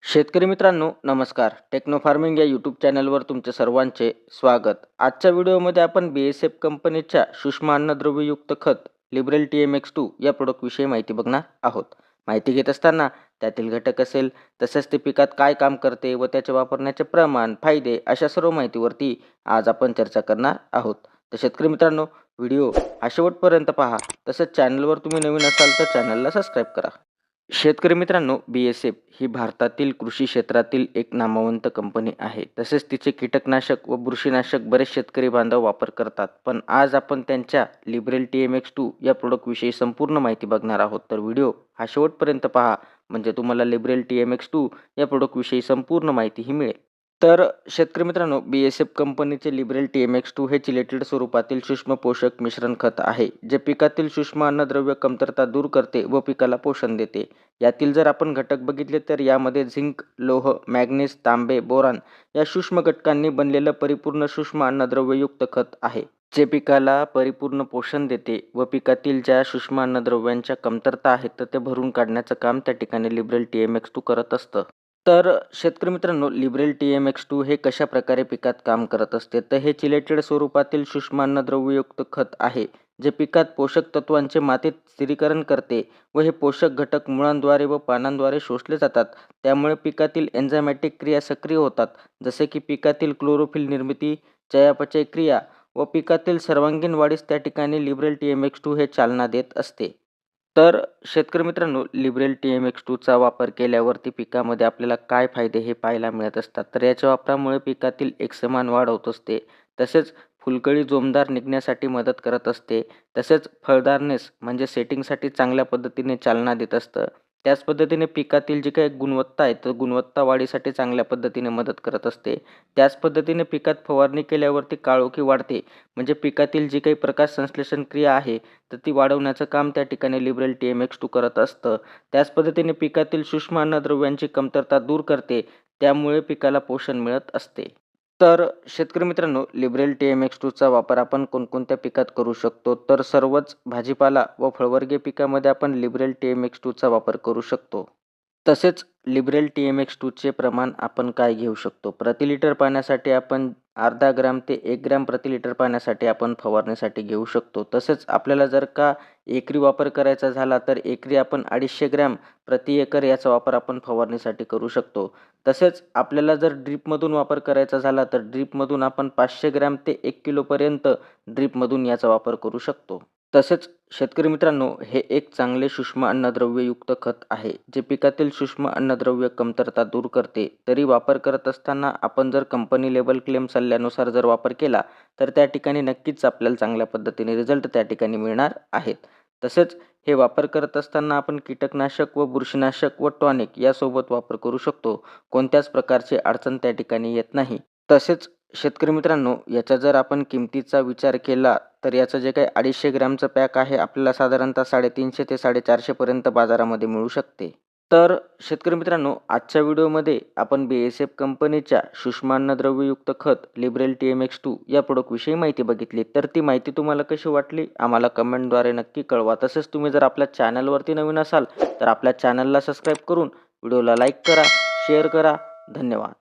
शेतकरी मित्रांनो नमस्कार. टेक्नो फार्मिंग या यूट्यूब चॅनलवर तुमचे सर्वांचे स्वागत. आजच्या व्हिडिओमध्ये आपण BASF कंपनीच्या सूक्ष्म अन्नद्रव्ययुक्त खत लिबरल TMX2 या प्रोडक्टविषयी माहिती बघणार आहोत. माहिती घेत असताना त्यातील घटक असेल, तसेच ते पिकात काय काम करते व त्याचे वापरण्याचे प्रमाण, फायदे अशा सर्व माहितीवरती आज आपण चर्चा करणार आहोत. तर शेतकरी मित्रांनो व्हिडिओ हा शेवटपर्यंत पहा. तसेच चॅनलवर तुम्ही नवीन असाल तर चॅनलला सबस्क्राईब करा. शेतकरी मित्रांनो BASF ही भारतातील कृषी क्षेत्रातील एक नामवंत कंपनी आहे. तसेच तिचे कीटकनाशक व बुरशीनाशक बरेच शेतकरी बांधव वापर करतात. पण आज आपण त्यांच्या लिबरल TMX2 या प्रोडक्टविषयी संपूर्ण माहिती बघणार आहोत. तर व्हिडिओ हा शेवटपर्यंत पहा, म्हणजे तुम्हाला लिबरल TMX2 या प्रोडक्टविषयी संपूर्ण माहितीही मिळेल. तर शेतकरी मित्रांनो BASF कंपनीचे लिबरल TMX2 हे चिलेटेड स्वरूपातील सूक्ष्म पोषक मिश्रण खत आहे, जे पिकातील सूक्ष्म अन्नद्रव्य कमतरता दूर करते व पिकाला पोषण देते. यातील जर आपण घटक बघितले तर यामध्ये झिंक, लोह, मॅग्नीज, तांबे, बोरान या सूक्ष्म घटकांनी बनलेलं परिपूर्ण सूक्ष्म अन्नद्रव्ययुक्त खत आहे, जे पिकाला परिपूर्ण पोषण देते व पिकातील ज्या सूक्ष्म अन्नद्रव्यांच्या कमतरता आहेत तर ते भरून काढण्याचं काम त्या ठिकाणी लिबरल TMX2 करत असतं. तर शेतकरी मित्रांनो लिबरल TMX2 हे कशा प्रकारे पिकात काम करत असते, तर हे चिलेटेड स्वरूपातील सूक्ष्म अन्नद्रव्ययुक्त खत आहे, जे पिकात पोषक तत्वांचे मातीत स्थिरीकरण करते व हे पोषक घटक मुळांद्वारे व पानांद्वारे शोषले जातात. त्यामुळे पिकातील एन्झायमॅटिक क्रिया सक्रिय होतात, जसे की पिकातील क्लोरोफिल निर्मिती, चयापचय क्रिया व पिकातील सर्वांगीण वाढीस त्या ठिकाणी लिबरल TMX2 हे चालना देत असते. तर शेतकरी मित्रांनो लिबरल TMX2चा वापर केल्यावरती पिकामध्ये आपल्याला काय फायदे हे पाहायला मिळत असतात. तर याच्या वापरामुळे पिकातील एकसमान वाढ होत असते. तसेच फुलकळी जोमदार निघण्यासाठी मदत करत असते. तसेच फळदारनेस म्हणजे सेटिंगसाठी चांगल्या पद्धतीने चालना देत असतं. त्याच पद्धतीने पिकातील जी काही गुणवत्ता आहे तर गुणवत्ता वाढीसाठी चांगल्या पद्धतीने मदत करत असते. त्याच पद्धतीने पिकात फवारणी केल्यावरती काळोखी वाढते, म्हणजे पिकातील जी काही प्रकाश संश्लेषण क्रिया आहे तर ती वाढवण्याचं काम त्या ठिकाणी लिबरल TMX2 करत असतं. त्याच पद्धतीने पिकातील सूक्ष्म अन्नद्रव्यांची कमतरता दूर करते, त्यामुळे पिकाला पोषण मिळत असते. तर शेतकरी मित्रांनो लिबरल TMX2चा वापर आपण कोणकोणत्या पिकात करू शकतो, तर सर्वच भाजीपाला व फळवर्गीय पिकामध्ये आपण लिबरल TMX2चा वापर करू शकतो. तसेच लिबरल TMX2चे प्रमाण आपण काय घेऊ शकतो, प्रति लिटर पाण्यासाठी आपण अर्धा ग्रॅम ते 1 ग्रॅम प्रति लिटर पाण्यासाठी आपण फवारणीसाठी घेऊ शकतो. तसेच आपल्याला जर का एकरी वापर करायचा झाला तर एकरी आपण 250 ग्रॅम प्रति एकर याचा वापर आपण फवारणीसाठी करू शकतो. तसेच आपल्याला जर ड्रीपमधून वापर करायचा झाला तर ड्रीपमधून आपण 500 ग्रॅम ते 1 किलोपर्यंत ड्रीपमधून याचा वापर करू शकतो. तसेच शेतकरी मित्रांनो हे एक चांगले सूक्ष्म अन्नद्रव्ययुक्त खत आहे, जे पिकातील सूक्ष्म अन्नद्रव्य कमतरता दूर करते. तरी वापर करत असताना आपण जर कंपनी लेबल क्लेम सल्ल्यानुसार जर वापर केला तर त्या ठिकाणी नक्कीच आपल्याला चांगल्या पद्धतीने रिझल्ट त्या ठिकाणी मिळणार आहेत. तसेच हे वापर करत असताना आपण कीटकनाशक व बुरशीनाशक व टॉनिक यासोबत वापर करू शकतो. कोणत्याच प्रकारची अडचण त्या ठिकाणी येत नाही. तसेच शेतकरी मित्रांनो याचा जर आपण किमतीचा विचार केला तर याचं जे काही 250 ग्रॅमचं पॅक आहे आपल्याला साधारणतः 350 ते 450 पर्यंत बाजारामध्ये मिळू शकते. तर शेतकरी मित्रांनो आजच्या व्हिडिओमध्ये आपण BASF कंपनीच्या सूक्ष्म अन्नद्रव्ययुक्त खत लिबरल TMX2 या प्रोडक्टविषयी माहिती बघितली. तर ती माहिती तुम्हाला कशी वाटली आम्हाला कमेंटद्वारे नक्की कळवा. तसेच तुम्ही जर आपल्या चॅनलवरती नवीन असाल तर आपल्या चॅनलला सबस्क्राईब करून व्हिडिओला लाईक करा, शेअर करा. धन्यवाद.